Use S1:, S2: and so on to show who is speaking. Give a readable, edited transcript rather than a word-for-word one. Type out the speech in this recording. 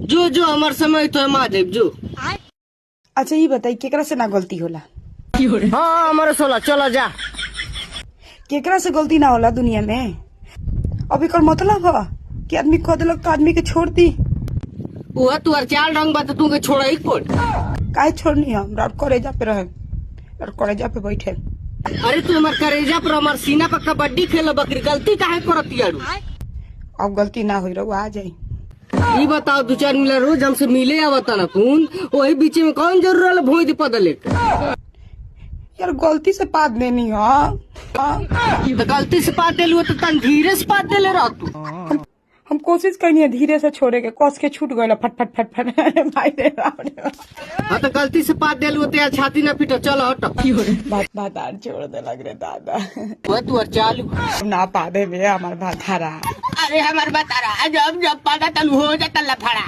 S1: जो जो हमार समय तो महादेव जो।
S2: अच्छा ये बताई केकरा से ना गलती होला?
S1: हाँ हमारे सोला चला जा।
S2: केकरा से गलती ना होला दुनिया में? अब एकर मतलब है कि आदमी कह दिलक तो आदमी के छोड़ दी।
S1: वह तू चाल रंग बात तू के छोड़ा ही पड़।
S2: काहे छोड़नी हम? करेजा पे रहे, करेजा पे बैठे।
S1: अरे तू हमार करेजा पर हमार सीना पर कबड्डी खेल बकरी गलती काहे करती यारू?
S2: अब गलती ना हुई रहो आ जाई।
S1: ये बताओ 2-4 मिला रोज हमसे मिले आवता ना कौन वही बीच में कौन जरूर भोई दे पदले
S2: यार गलती से पात देनी है।
S1: तो गलती से पात देलू तो तन धीरे से पात देले रह तू।
S2: हम कोशिश करनी है धीरे से छोड़े के, कस के छूट गए फट फट फट फट भाई रे बाप रे।
S1: हाँ तो गलती से पात देलू तो यार छाती ना पीटो चलो हटो।
S2: बात आर छोड़ दे लग रे दादा।
S1: वह तू चालू
S2: ना पा दे बे हमार बात हरा।
S1: अरे हमार बता रहा जब जब पाता तलू हो जाता लफड़ा।